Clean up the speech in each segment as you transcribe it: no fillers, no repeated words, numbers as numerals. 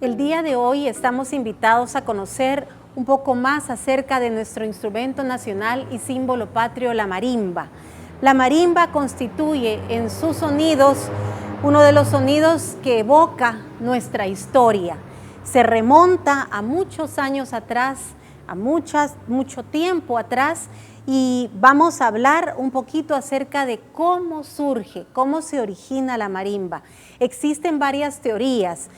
El día de hoy estamos invitados a conocer un poco más acerca de nuestro instrumento nacional y símbolo patrio, la marimba. La marimba constituye en sus sonidos uno de los sonidos que evoca nuestra historia. Se remonta a muchos años atrás, a mucho tiempo atrás, y vamos a hablar un poquito acerca de cómo surge, cómo se origina la marimba. Existen varias teorías.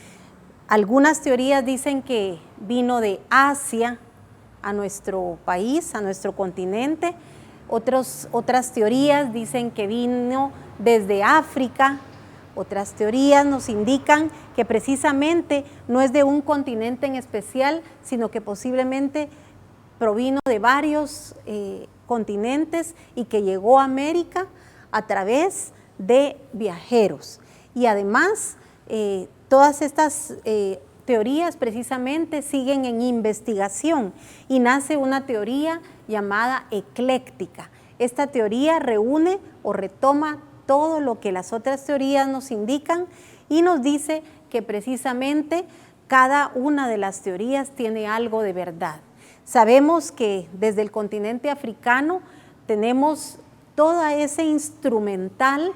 Algunas teorías dicen que vino de Asia a nuestro país, a nuestro continente. Otras teorías dicen que vino desde África. Otras teorías nos indican que precisamente no es de un continente en especial, sino que posiblemente provino de varios continentes y que llegó a América a través de viajeros. Y además, todas estas teorías precisamente siguen en investigación y nace una teoría llamada ecléctica. Esta teoría reúne o retoma todo lo que las otras teorías nos indican y nos dice que precisamente cada una de las teorías tiene algo de verdad. Sabemos que desde el continente africano tenemos todo ese instrumental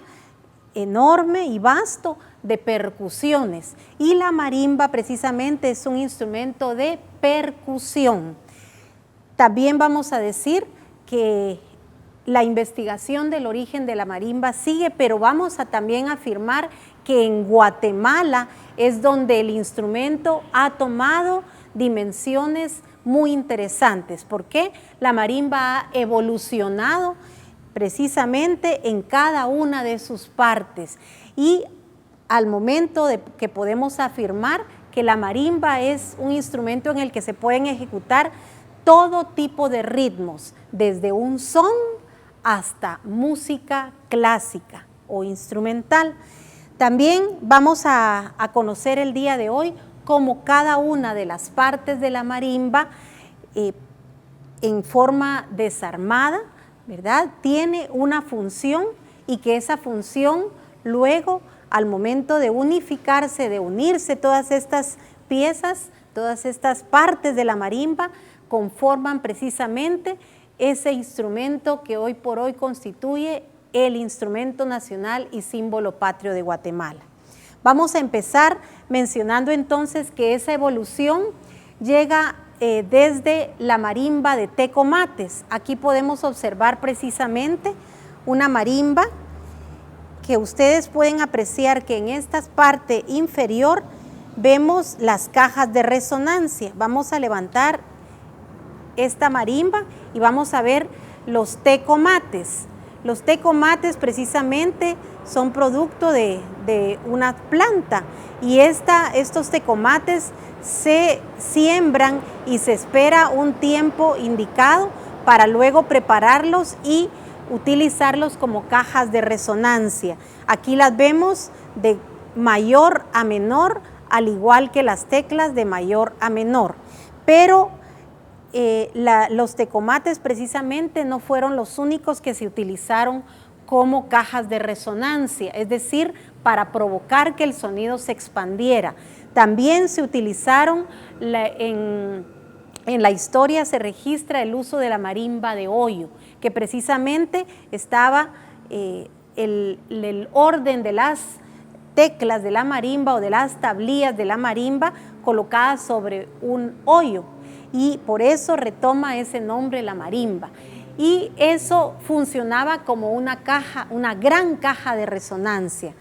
enorme y vasto de percusiones, y la marimba precisamente es un instrumento de percusión. También vamos a decir que la investigación del origen de la marimba sigue, pero vamos a también afirmar que en Guatemala es donde el instrumento ha tomado dimensiones muy interesantes, porque la marimba ha evolucionado precisamente en cada una de sus partes, y al momento de que podemos afirmar que la marimba es un instrumento en el que se pueden ejecutar todo tipo de ritmos, desde un son hasta música clásica o instrumental. También vamos a conocer el día de hoy cómo cada una de las partes de la marimba en forma desarmada, ¿verdad?, tiene una función, y que esa función luego, al momento de unificarse, de unirse todas estas piezas, todas estas partes de la marimba, conforman precisamente ese instrumento que hoy por hoy constituye el instrumento nacional y símbolo patrio de Guatemala. Vamos a empezar mencionando entonces que esa evolución llega desde la marimba de tecomates. Aquí podemos observar precisamente una marimba que ustedes pueden apreciar que en esta parte inferior vemos las cajas de resonancia. Vamos a levantar esta marimba y vamos a ver los tecomates. Los tecomates precisamente son producto de una planta, y estos tecomates se siembran y se espera un tiempo indicado para luego prepararlos y utilizarlos como cajas de resonancia. Aquí las vemos de mayor a menor, al igual que las teclas de mayor a menor, pero los tecomates precisamente no fueron los únicos que se utilizaron como cajas de resonancia, es decir, para provocar que el sonido se expandiera. También se utilizaron, en la historia se registra el uso de la marimba de hoyo, que precisamente estaba el orden de las teclas de la marimba o de las tablillas de la marimba colocadas sobre un hoyo, y por eso retoma ese nombre, la marimba. Y eso funcionaba como una caja, una gran caja de resonancia.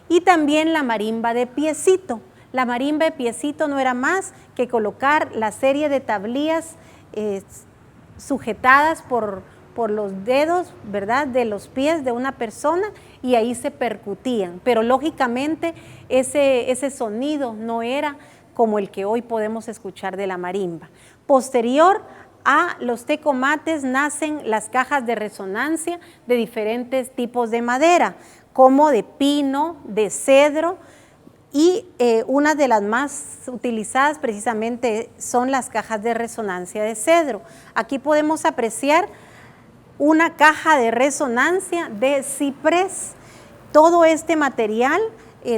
Y también la marimba de piecito. La marimba de piecito no era más que colocar la serie de tablillas sujetadas por los dedos, ¿verdad?, de los pies de una persona, y ahí se percutían. Pero lógicamente ese sonido no era como el que hoy podemos escuchar de la marimba. Posterior a los tecomates nacen las cajas de resonancia de diferentes tipos de madera, como de pino, de cedro, y una de las más utilizadas precisamente son las cajas de resonancia de cedro. Aquí podemos apreciar una caja de resonancia de ciprés. Todo este material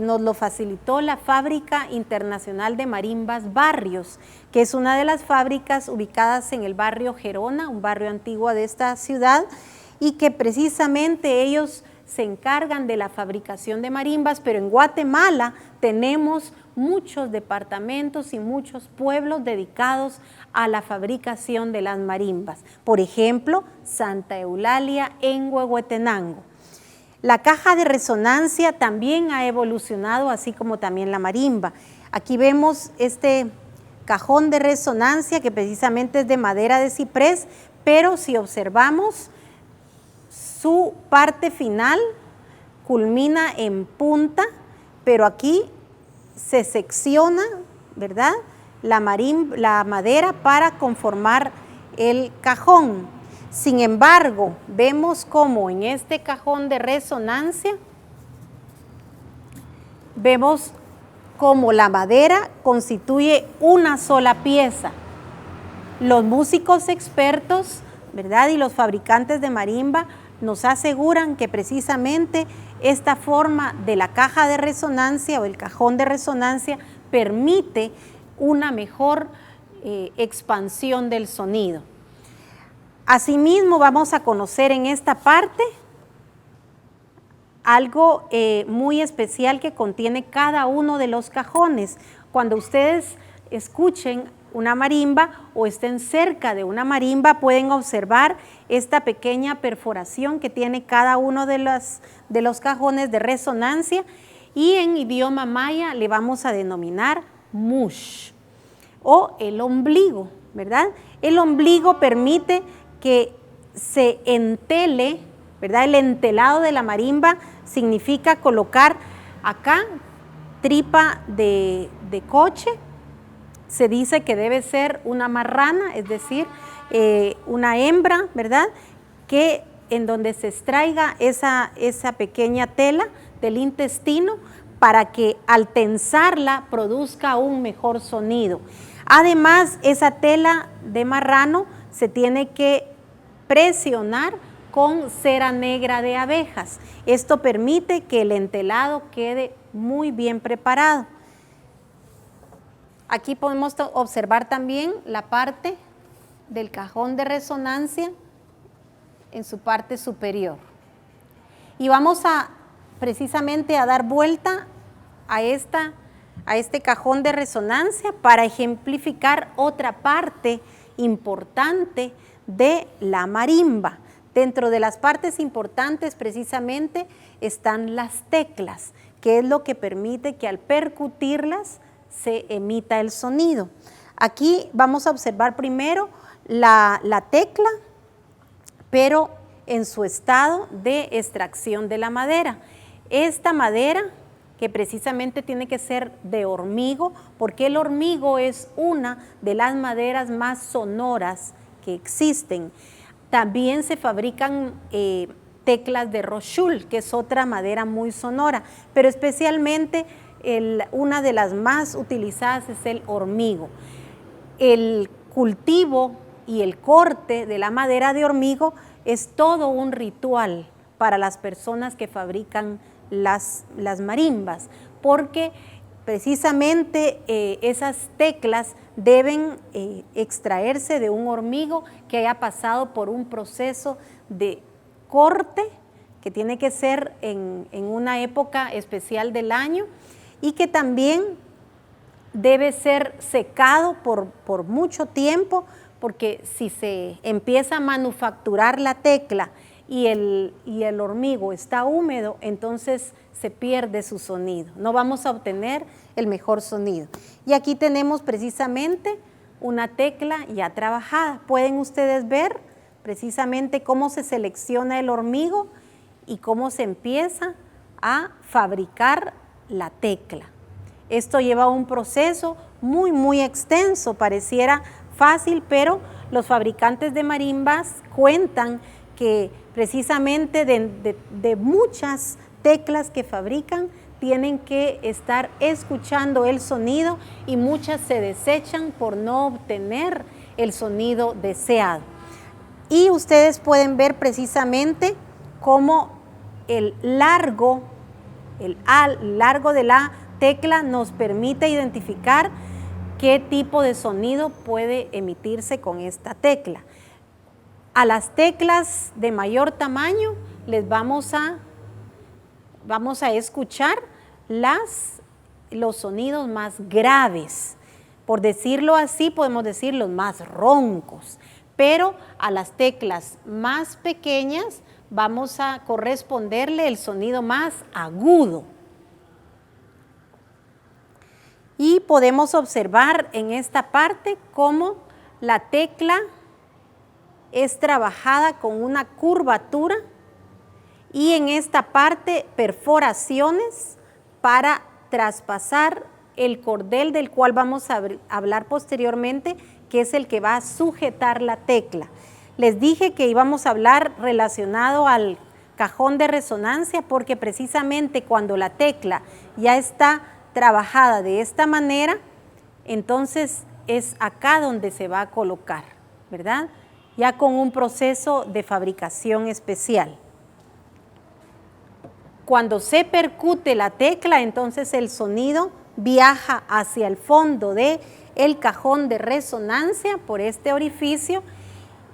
nos lo facilitó la Fábrica Internacional de Marimbas Barrios, que es una de las fábricas ubicadas en el barrio Gerona, un barrio antiguo de esta ciudad, y que precisamente ellos se encargan de la fabricación de marimbas, pero en Guatemala tenemos muchos departamentos y muchos pueblos dedicados a la fabricación de las marimbas. Por ejemplo, Santa Eulalia en Huehuetenango. La caja de resonancia también ha evolucionado, así como también la marimba. Aquí vemos este cajón de resonancia que precisamente es de madera de ciprés, pero si observamos, su parte final culmina en punta, pero aquí se secciona, ¿verdad?, la madera para conformar el cajón. Sin embargo, vemos como en este cajón de resonancia, vemos como la madera constituye una sola pieza. Los músicos expertos, ¿verdad?, y los fabricantes de marimba nos aseguran que precisamente esta forma de la caja de resonancia o el cajón de resonancia permite una mejor expansión del sonido. Asimismo, vamos a conocer en esta parte algo muy especial que contiene cada uno de los cajones. Cuando ustedes escuchen una marimba o estén cerca de una marimba, pueden observar esta pequeña perforación que tiene cada uno de los cajones de resonancia, y en idioma maya le vamos a denominar mush o el ombligo, ¿verdad? El ombligo permite que se entele, ¿verdad? El entelado de la marimba significa colocar acá tripa de coche. Se dice que debe ser una marrana, es decir, una hembra, ¿verdad?, que en donde se extraiga esa pequeña tela del intestino para que al tensarla produzca un mejor sonido. Además, esa tela de marrano se tiene que presionar con cera negra de abejas. Esto permite que el entelado quede muy bien preparado. Aquí podemos observar también la parte del cajón de resonancia en su parte superior. Y vamos precisamente a dar vuelta a este cajón de resonancia para ejemplificar otra parte importante de la marimba. Dentro de las partes importantes precisamente están las teclas, que es lo que permite que al percutirlas se emita el sonido. Aquí vamos a observar primero la tecla, pero en su estado de extracción de la madera. Esta madera, que precisamente tiene que ser de hormigo, porque el hormigo es una de las maderas más sonoras que existen. También se fabrican teclas de rochul, que es otra madera muy sonora, pero especialmente una de las más utilizadas es el hormigo. El cultivo y el corte de la madera de hormigo es todo un ritual para las personas que fabrican las marimbas, porque precisamente esas teclas deben extraerse de un hormigo que haya pasado por un proceso de corte, que tiene que ser en una época especial del año, y que también debe ser secado por mucho tiempo, porque si se empieza a manufacturar la tecla y el hormigo está húmedo, entonces se pierde su sonido, no vamos a obtener el mejor sonido. Y aquí tenemos precisamente una tecla ya trabajada. Pueden ustedes ver precisamente cómo se selecciona el hormigo y cómo se empieza a fabricar la tecla. Esto lleva un proceso muy extenso, pareciera fácil, pero los fabricantes de marimbas cuentan que precisamente de muchas teclas que fabrican, tienen que estar escuchando el sonido, y muchas se desechan por no obtener el sonido deseado. Y ustedes pueden ver precisamente cómo el largo El largo de la tecla nos permite identificar qué tipo de sonido puede emitirse con esta tecla. A las teclas de mayor tamaño les vamos a escuchar los sonidos más graves. Por decirlo así, podemos decir los más roncos. Pero a las teclas más pequeñas vamos a corresponderle el sonido más agudo. Y podemos observar en esta parte cómo la tecla es trabajada con una curvatura y en esta parte perforaciones para traspasar el cordel del cual vamos a hablar posteriormente, que es el que va a sujetar la tecla. Les dije que íbamos a hablar relacionado al cajón de resonancia porque precisamente cuando la tecla ya está trabajada de esta manera, entonces es acá donde se va a colocar, ¿verdad? Ya con un proceso de fabricación especial. Cuando se percute la tecla, entonces el sonido viaja hacia el fondo del cajón de resonancia por este orificio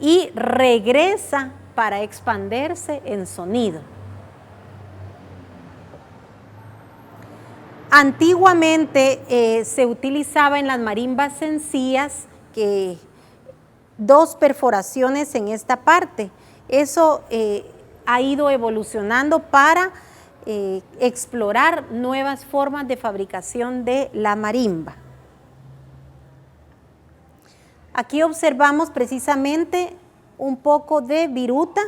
y regresa para expandirse en sonido. Antiguamente se utilizaba en las marimbas sencillas dos perforaciones en esta parte. Eso ha ido evolucionando para explorar nuevas formas de fabricación de la marimba. Aquí observamos precisamente un poco de viruta,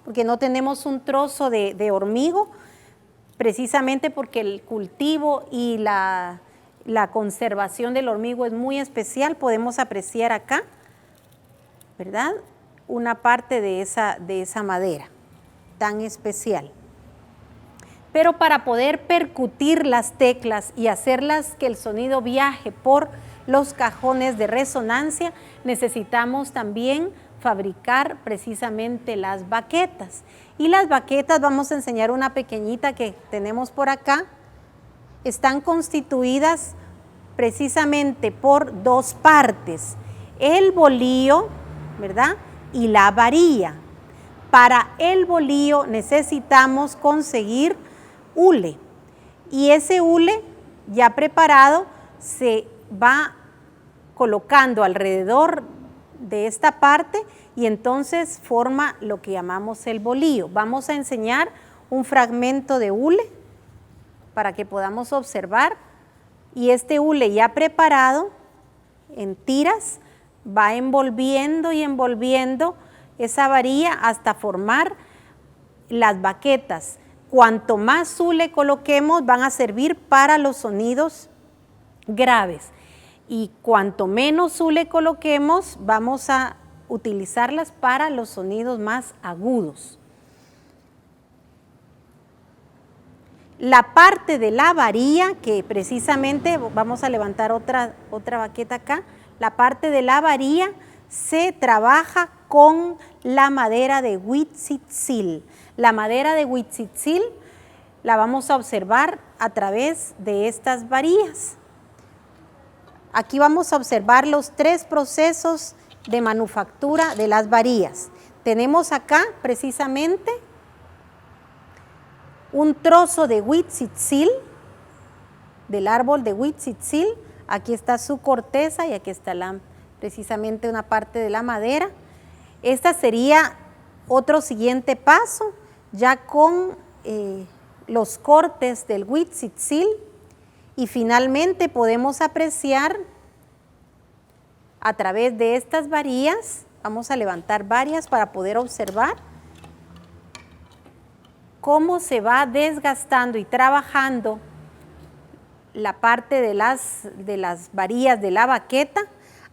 porque no tenemos un trozo de hormigo, precisamente porque el cultivo y la conservación del hormigo es muy especial. Podemos apreciar acá, ¿verdad?, una parte de esa madera tan especial. Pero para poder percutir las teclas y hacerlas que el sonido viaje por los cajones de resonancia, necesitamos también fabricar precisamente las baquetas. Y las baquetas, vamos a enseñar una pequeñita que tenemos por acá, están constituidas precisamente por dos partes, el bolillo, ¿verdad?, y la varilla. Para el bolillo necesitamos conseguir hule, y ese hule ya preparado se va colocando alrededor de esta parte y entonces forma lo que llamamos el bolillo. Vamos a enseñar un fragmento de hule para que podamos observar, y este hule ya preparado en tiras va envolviendo y envolviendo esa varilla hasta formar las baquetas. Cuanto más hule coloquemos, van a servir para los sonidos graves, y cuanto menos hule coloquemos, vamos a utilizarlas para los sonidos más agudos. La parte de la varilla, que precisamente vamos a levantar otra baqueta acá, la parte de la varilla se trabaja con la madera de huitzitzil. La madera de huitzitzil la vamos a observar a través de estas varillas. Aquí vamos a observar los tres procesos de manufactura de las varillas. Tenemos acá precisamente un trozo de huitzitzil, del árbol de huitzitzil. Aquí está su corteza y aquí está precisamente una parte de la madera. Esta sería otro siguiente paso, ya con los cortes del huitzitzil, y finalmente podemos apreciar a través de estas varillas, vamos a levantar varias para poder observar cómo se va desgastando y trabajando la parte de las varillas de la baqueta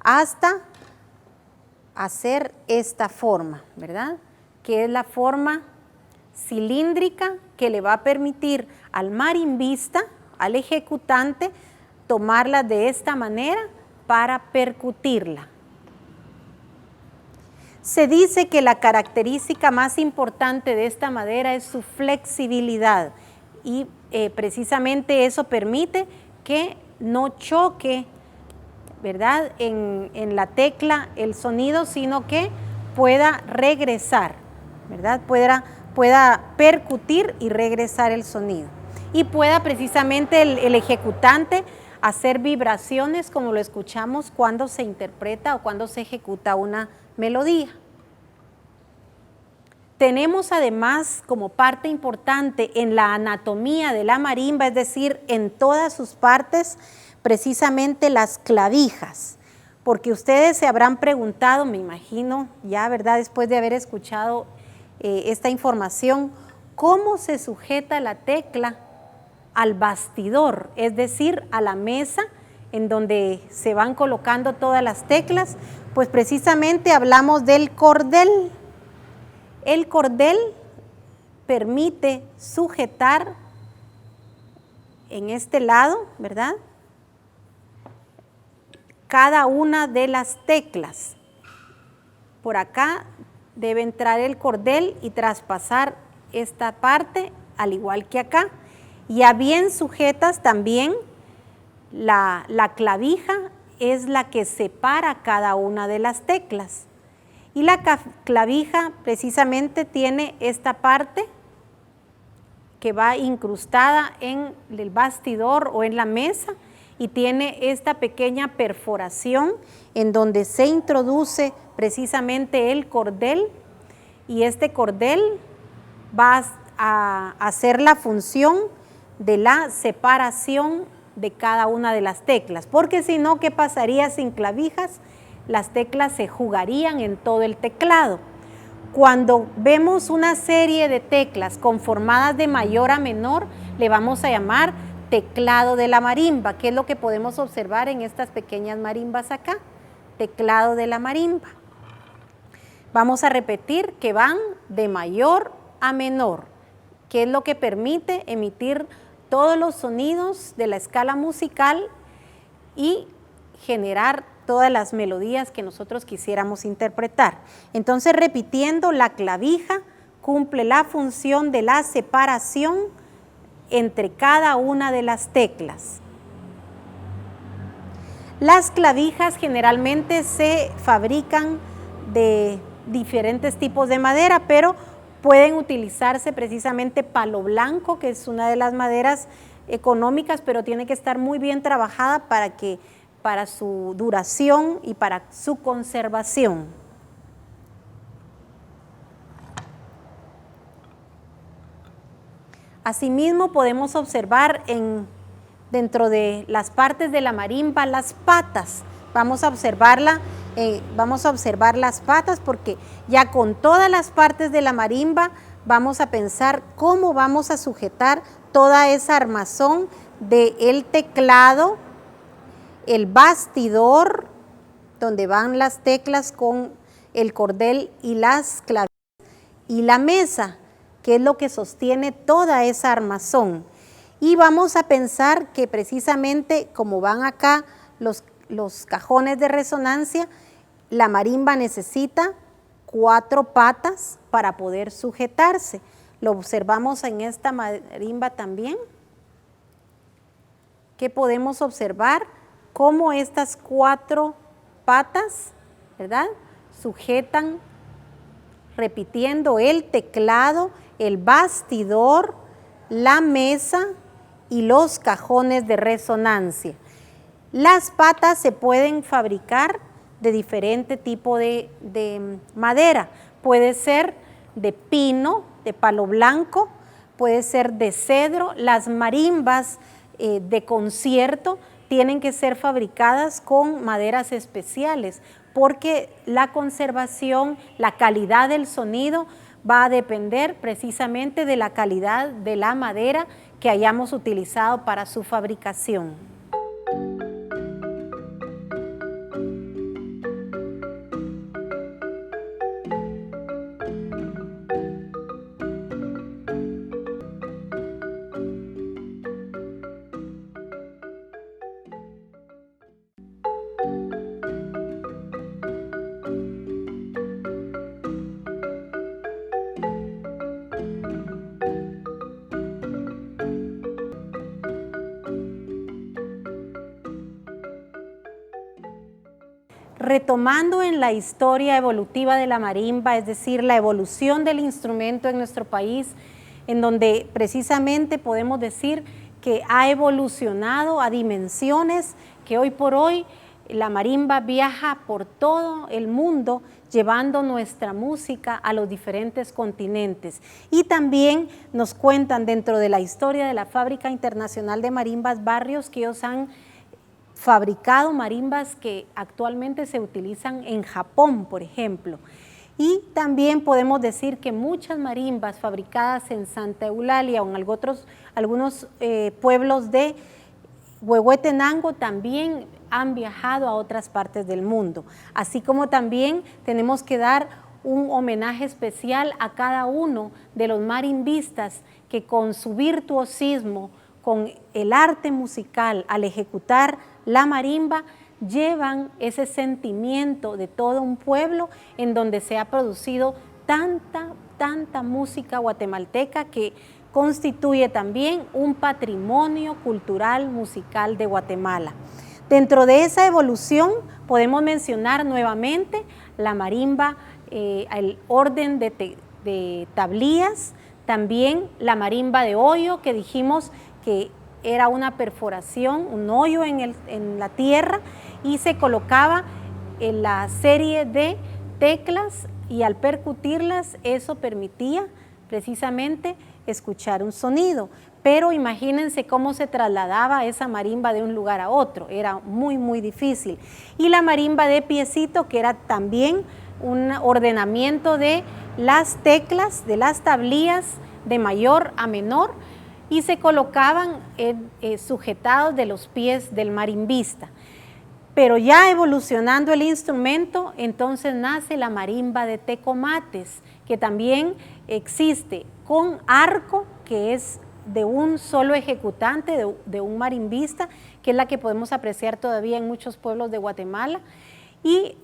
hasta hacer esta forma, ¿verdad?, que es la forma cilíndrica que le va a permitir al marimbista, al ejecutante, tomarla de esta manera para percutirla. Se dice que la característica más importante de esta madera es su flexibilidad, y precisamente eso permite que no choque, ¿verdad?, en la tecla el sonido, sino que pueda regresar, ¿verdad? Pueda percutir y regresar el sonido. Y pueda precisamente el ejecutante hacer vibraciones como lo escuchamos cuando se interpreta o cuando se ejecuta una melodía. Tenemos además como parte importante en la anatomía de la marimba, es decir, en todas sus partes, precisamente las clavijas, porque ustedes se habrán preguntado, me imagino, ya, ¿verdad?, después de haber escuchado esta información, ¿cómo se sujeta la tecla al bastidor, es decir, a la mesa en donde se van colocando todas las teclas? Pues precisamente hablamos del cordel. El cordel permite sujetar en este lado, ¿verdad?, cada una de las teclas. Por acá debe entrar el cordel y traspasar esta parte, al igual que acá. Ya bien sujetas también, la clavija es la que separa cada una de las teclas. Y la clavija precisamente tiene esta parte que va incrustada en el bastidor o en la mesa y tiene esta pequeña perforación en donde se introduce precisamente el cordel, y este cordel va a hacer la función de la separación de cada una de las teclas, porque si no, ¿qué pasaría sin clavijas? Las teclas se jugarían en todo el teclado. Cuando vemos una serie de teclas conformadas de mayor a menor, le vamos a llamar teclado de la marimba, que es lo que podemos observar en estas pequeñas marimbas acá, teclado de la marimba. Vamos a repetir que van de mayor a menor, que es lo que permite emitir todos los sonidos de la escala musical y generar todas las melodías que nosotros quisiéramos interpretar. Entonces, repitiendo, la clavija cumple la función de la separación entre cada una de las teclas. Las clavijas generalmente se fabrican de diferentes tipos de madera, pero pueden utilizarse precisamente palo blanco, que es una de las maderas económicas, pero tiene que estar muy bien trabajada para su duración y para su conservación. Asimismo, podemos observar dentro de las partes de la marimba las patas. Vamos a observar las patas, porque ya con todas las partes de la marimba vamos a pensar cómo vamos a sujetar toda esa armazón del teclado, el bastidor, donde van las teclas con el cordel y las claves, y la mesa, que es lo que sostiene toda esa armazón. Y vamos a pensar que precisamente como van acá los cajones de resonancia, la marimba necesita 4 patas para poder sujetarse. Lo observamos en esta marimba también, que podemos observar cómo estas 4 patas, ¿verdad?, sujetan, repitiendo, el teclado, el bastidor, la mesa y los cajones de resonancia. Las patas se pueden fabricar de diferente tipo de madera. Puede ser de pino, de palo blanco, puede ser de cedro. Las marimbas de concierto tienen que ser fabricadas con maderas especiales, porque la conservación, la calidad del sonido va a depender precisamente de la calidad de la madera que hayamos utilizado para su fabricación. retomando en la historia evolutiva de la marimba, es decir, la evolución del instrumento en nuestro país, en donde precisamente podemos decir que ha evolucionado a dimensiones que hoy por hoy la marimba viaja por todo el mundo llevando nuestra música a los diferentes continentes. Y también nos cuentan dentro de la historia de la Fábrica Internacional de Marimbas Barrios que ellos han fabricado marimbas que actualmente se utilizan en Japón, por ejemplo. Y también podemos decir que muchas marimbas fabricadas en Santa Eulalia o en algunos pueblos de Huehuetenango también han viajado a otras partes del mundo. Así como también tenemos que dar un homenaje especial a cada uno de los marimbistas que con su virtuosismo, con el arte musical al ejecutar la marimba, llevan ese sentimiento de todo un pueblo en donde se ha producido tanta música guatemalteca que constituye también un patrimonio cultural musical de Guatemala. Dentro de esa evolución podemos mencionar nuevamente la marimba, el orden de tablillas, también la marimba de hoyo, que dijimos que era una perforación, un hoyo en la tierra, y se colocaba en la serie de teclas y al percutirlas eso permitía precisamente escuchar un sonido. Pero imagínense cómo se trasladaba esa marimba de un lugar a otro, era muy difícil. Y la marimba de piecito, que era también un ordenamiento de las teclas, de las tablillas de mayor a menor, y se colocaban sujetados de los pies del marimbista. Pero ya evolucionando el instrumento, entonces nace la marimba de tecomates, que también existe con arco, que es de un solo ejecutante, de un marimbista, que es la que podemos apreciar todavía en muchos pueblos de Guatemala, y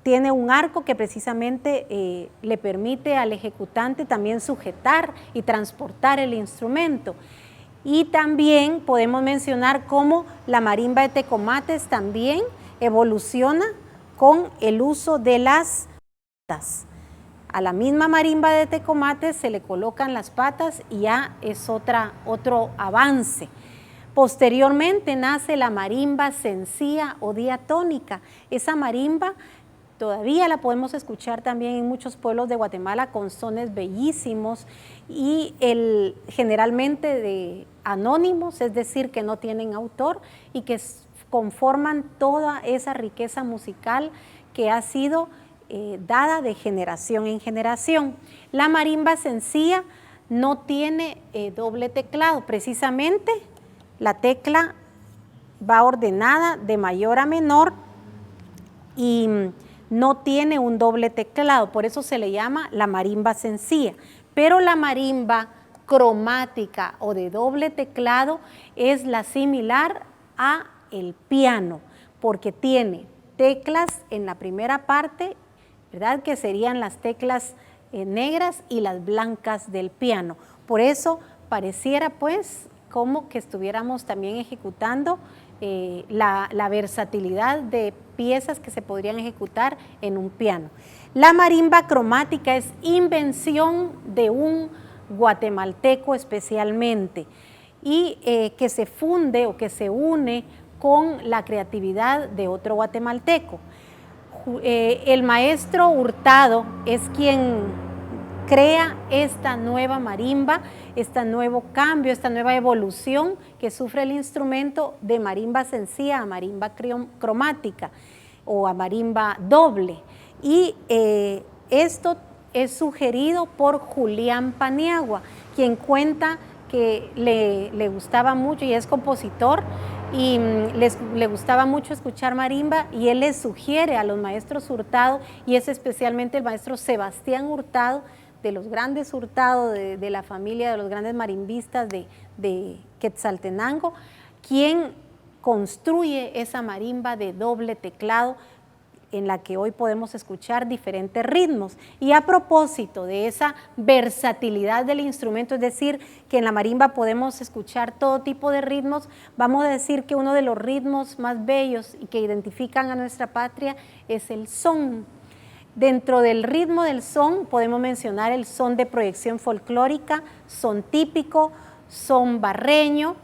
tiene un arco que precisamente le permite al ejecutante también sujetar y transportar el instrumento. Y también podemos mencionar cómo la marimba de tecomates también evoluciona con el uso de las patas. A la misma marimba de tecomates se le colocan las patas y ya es otro avance. Posteriormente nace la marimba sencilla o diatónica. Esa marimba todavía la podemos escuchar también en muchos pueblos de Guatemala con sones bellísimos y generalmente de anónimos, es decir, que no tienen autor y que conforman toda esa riqueza musical que ha sido dada de generación en generación. La marimba sencilla no tiene doble teclado, precisamente la tecla va ordenada de mayor a menor y no tiene un doble teclado, por eso se le llama la marimba sencilla. Pero la marimba cromática o de doble teclado es la similar a el piano, porque tiene teclas en la primera parte, ¿verdad?, que serían las teclas negras y las blancas del piano. Por eso pareciera pues como que estuviéramos también ejecutando la versatilidad de piezas que se podrían ejecutar en un piano. La marimba cromática es invención de un guatemalteco especialmente y que se funde o que se une con la creatividad de otro guatemalteco. El maestro Hurtado es quien crea esta nueva marimba, este nuevo cambio, esta nueva evolución que sufre el instrumento de marimba sencilla a marimba cromática o a marimba doble. Y esto es sugerido por Julián Paniagua, quien cuenta que le gustaba mucho y es compositor y le gustaba mucho escuchar marimba y él les sugiere a los maestros Hurtado, y es especialmente el maestro Sebastián Hurtado, de los grandes Hurtado, de la familia de los grandes marimbistas de Quetzaltenango, quien construye esa marimba de doble teclado en la que hoy podemos escuchar diferentes ritmos. Y a propósito de esa versatilidad del instrumento, es decir, que en la marimba podemos escuchar todo tipo de ritmos, vamos a decir que uno de los ritmos más bellos y que identifican a nuestra patria es el son. Dentro del ritmo del son podemos mencionar el son de proyección folclórica, son típico, son barreño,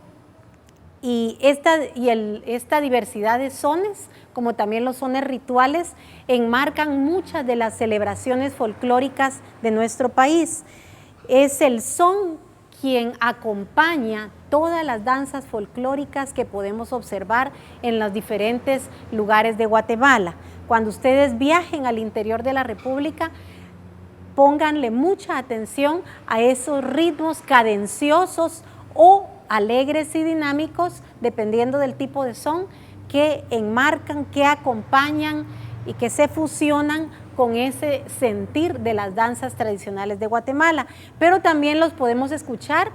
y esta diversidad de sones, como también los sones rituales, enmarcan muchas de las celebraciones folclóricas de nuestro país. Es el son quien acompaña todas las danzas folclóricas que podemos observar en los diferentes lugares de Guatemala. Cuando ustedes viajen al interior de la República, pónganle mucha atención a esos ritmos cadenciosos o alegres y dinámicos, dependiendo del tipo de son, que enmarcan, que acompañan y que se fusionan con ese sentir de las danzas tradicionales de Guatemala. Pero también los podemos escuchar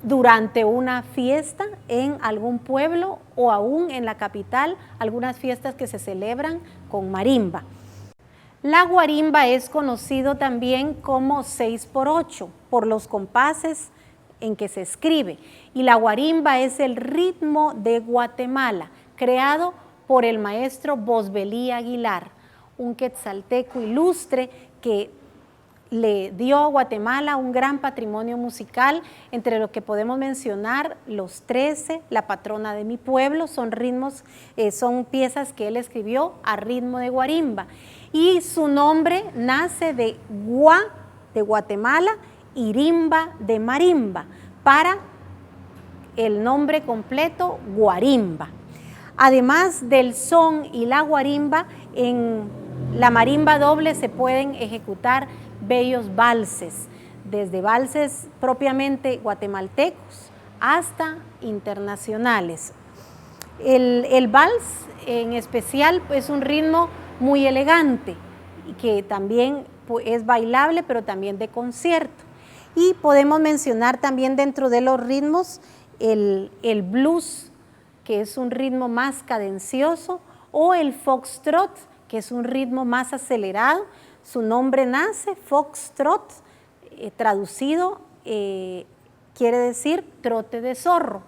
durante una fiesta en algún pueblo o aún en la capital, algunas fiestas que se celebran con marimba. La guarimba es conocido también como 6x8 por los compases en que se escribe, y la guarimba es el ritmo de Guatemala, creado por el maestro Bosbelí Aguilar, un quetzalteco ilustre que le dio a Guatemala un gran patrimonio musical, entre lo que podemos mencionar los 13, La patrona de mi pueblo, son ritmos, son piezas que él escribió a ritmo de guarimba, y su nombre nace de Gua, de Guatemala, y rimba, de marimba, para el nombre completo guarimba. Además del son y la guarimba, en la marimba doble se pueden ejecutar bellos valses, desde valses propiamente guatemaltecos hasta internacionales. El vals en especial es un ritmo muy elegante y que también es bailable, pero también de concierto. Y podemos mencionar también dentro de los ritmos el blues, que es un ritmo más cadencioso, o el foxtrot, que es un ritmo más acelerado. Su nombre nace, foxtrot, traducido, quiere decir trote de zorro.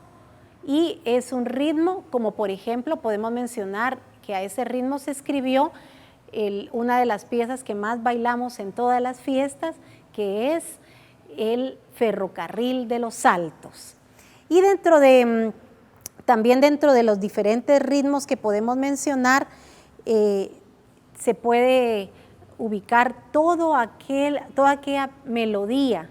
Y es un ritmo, como por ejemplo, podemos mencionar que a ese ritmo se escribió una de las piezas que más bailamos en todas las fiestas, que es el Ferrocarril de los Altos. Y también dentro de los diferentes ritmos que podemos mencionar, se puede ubicar toda aquella melodía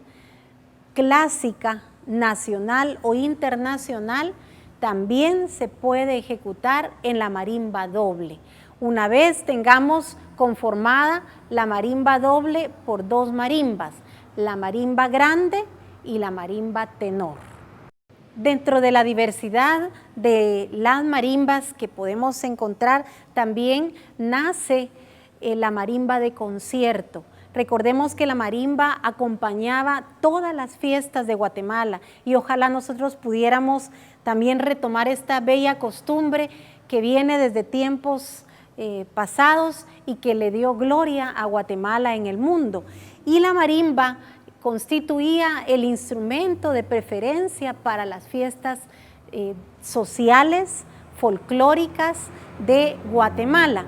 clásica, nacional o internacional, también se puede ejecutar en la marimba doble. Una vez tengamos conformada la marimba doble por dos marimbas, la marimba grande y la marimba tenor. Dentro de la diversidad de las marimbas que podemos encontrar, también nace la marimba de concierto. Recordemos que la marimba acompañaba todas las fiestas de Guatemala y ojalá nosotros pudiéramos también retomar esta bella costumbre que viene desde tiempos pasados y que le dio gloria a Guatemala en el mundo. Y la marimba constituía el instrumento de preferencia para las fiestas sociales, folclóricas de Guatemala.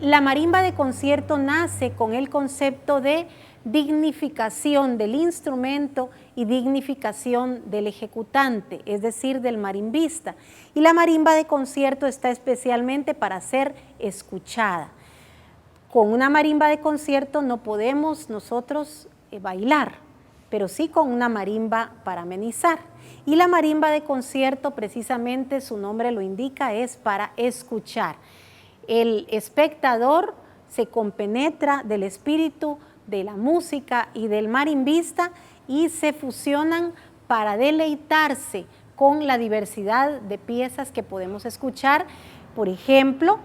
La marimba de concierto nace con el concepto de dignificación del instrumento y dignificación del ejecutante, es decir, del marimbista. Y la marimba de concierto está especialmente para ser escuchada. Con una marimba de concierto no podemos nosotros bailar, pero sí con una marimba para amenizar. Y la marimba de concierto, precisamente su nombre lo indica, es para escuchar. El espectador se compenetra del espíritu de la música y del marimbista y se fusionan para deleitarse con la diversidad de piezas que podemos escuchar. Por ejemplo,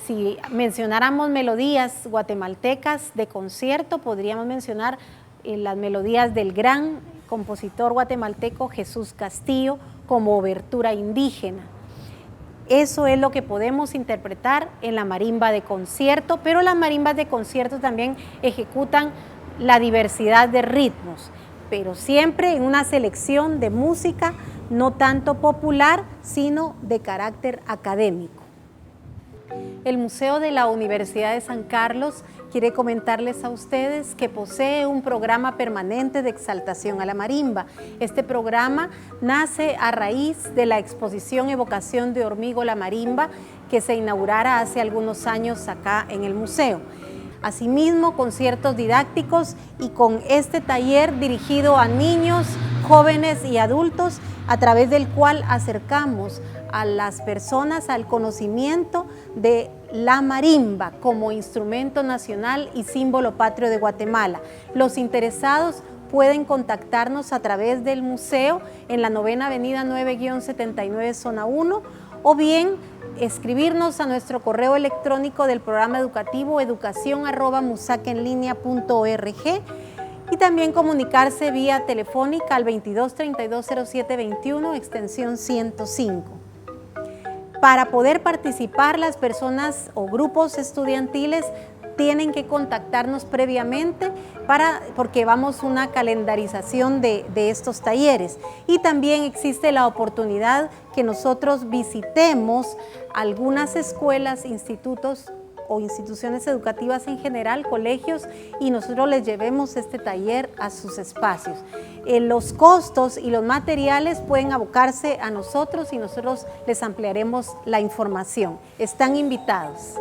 si mencionáramos melodías guatemaltecas de concierto, podríamos mencionar las melodías del gran compositor guatemalteco Jesús Castillo como obertura indígena. Eso es lo que podemos interpretar en la marimba de concierto, pero las marimbas de concierto también ejecutan la diversidad de ritmos, pero siempre en una selección de música no tanto popular, sino de carácter académico. El Museo de la Universidad de San Carlos quiere comentarles a ustedes que posee un programa permanente de exaltación a la marimba. Este programa nace a raíz de la exposición Evocación de Hormigo la Marimba que se inaugurara hace algunos años acá en el museo. Asimismo, conciertos didácticos y con este taller dirigido a niños, jóvenes y adultos, a través del cual acercamos a las personas al conocimiento de la marimba como instrumento nacional y símbolo patrio de Guatemala. Los interesados pueden contactarnos a través del museo en la 9ª Avenida 9-79 Zona 1 o bien escribirnos a nuestro correo electrónico del programa educativo educacion@musakenlinea.org y también comunicarse vía telefónica al 22 32 07 21 extensión 105. Para poder participar, las personas o grupos estudiantiles tienen que contactarnos previamente porque vamos a una calendarización de estos talleres. Y también existe la oportunidad que nosotros visitemos algunas escuelas, institutos o instituciones educativas en general, colegios, y nosotros les llevemos este taller a sus espacios. Los costos y los materiales pueden abocarse a nosotros y nosotros les ampliaremos la información. Están invitados.